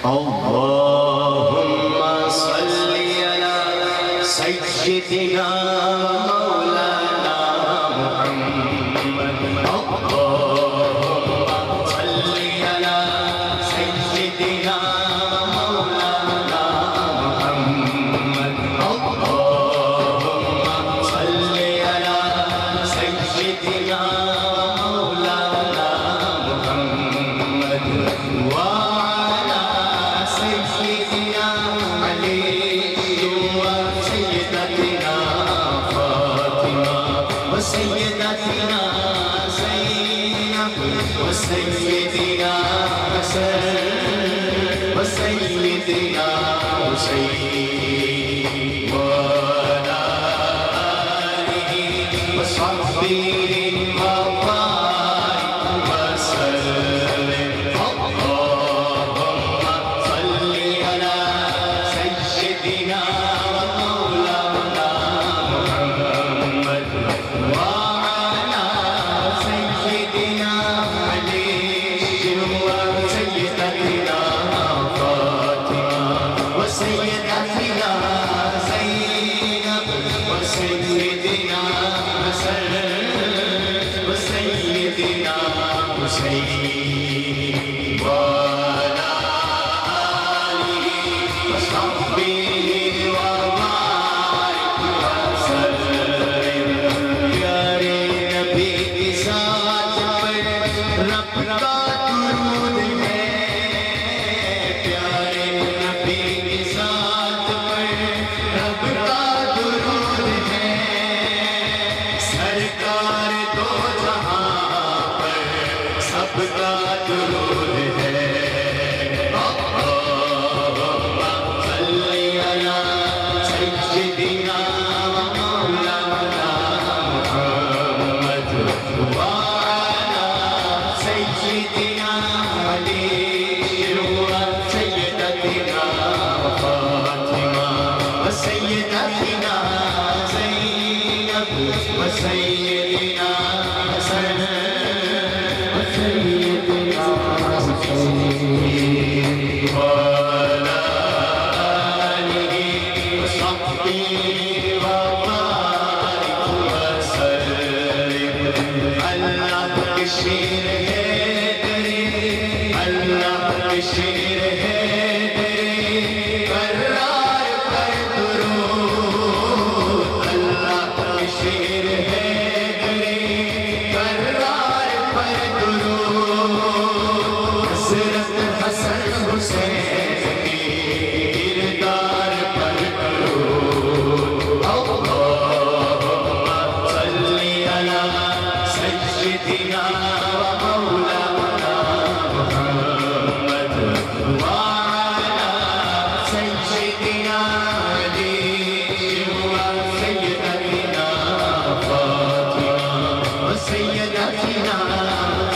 अल्लाहुम्मा सल्ली अला सय्यिदिना मौलाना मुहम्मद। अल्लाहुम्मा सल्ली अला सय्यिदिना मौलाना मुहम्मद। अल्लाहुम्मा सल्ली अला सय्यिदिना मौलाना मुहम्मद व सय्यदतिना ज़ैनब व सय्यदिना हसन व सय्यदिना हुसैन व अला आलिहि व सहबिहि व बारिक व सल्लिम। अल्लाहुम्मा सल्ली अला सय्यदिना व मौलाना मुहम्मद व अला सय्यदिना अली व सय्यदतिना फातिमा व सय्यदतिना ज़ैनब व सय्यदिना हसन व सय्यदिना हुसैन व अला आलिहि व सहबिहि व बारिक व सल्लिम। प्यारे नबी की ज़ात पर रब का दुरूद है, प्यारे नबी की ज़ात पर रब का दुरूद है। सरकार दो जहां पर सबका दुरूद है। अल्लाहुम्मा सल्ली अला सय्यिदिना मौलाना मुहम्मद व अला सय्यिदिना अली व सय्यदतिना फातिमा व सय्यदतिना ज़ैनब व सय्यदिना हसन व सय्यदिना हुसैन व अला आलिहि व सहबिहि व बारिक व सल्लिम। अल्लाह के शेर है तेरे, अल्लाह के शेर है तेरे, करार पर दुरूद। अल्लाह के शेर है तेरे, करार पर दुरूद। हज़रत हसन हुसैन के किरदार पर दुरूद। अल्लाहुम्मा सल्ली अला सय्यिदिना व मौलाना मुहम्मद व अला सय्यिदिना अली व सय्यदतिना फातिमा व सय्यदतिना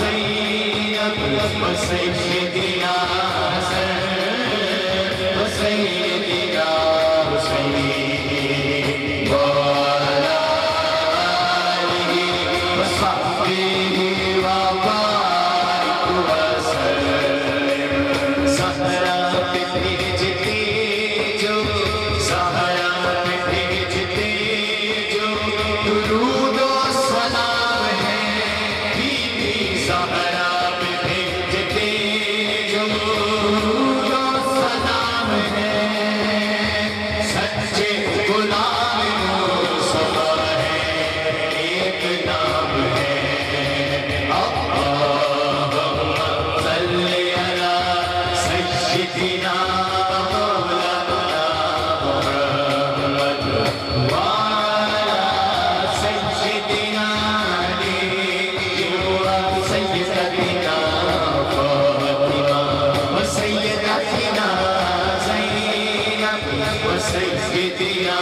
ज़ैनब व सय्यदिना हसन व सय्यदिना हुसैन व अला आलिहि व सहबिहि व बारिक व सल्लिम। ज़हरा पे भेजते जो, ज़हरा पे भेजते जो दुरूद व सलाम है। बीबी ज़हरा पे भेजते जो दुरूद व सलाम है। सच्चे गुलाम मुस्तफा है, एक नाम है। अल्लाहुम्मा सल्ली अला सय्यिदिना मौलाना मुहम्मद व अला सय्यिदिना अली व सय्यदतिना फातिमा व सय्यदतिना ज़ैनब व सय्यदिना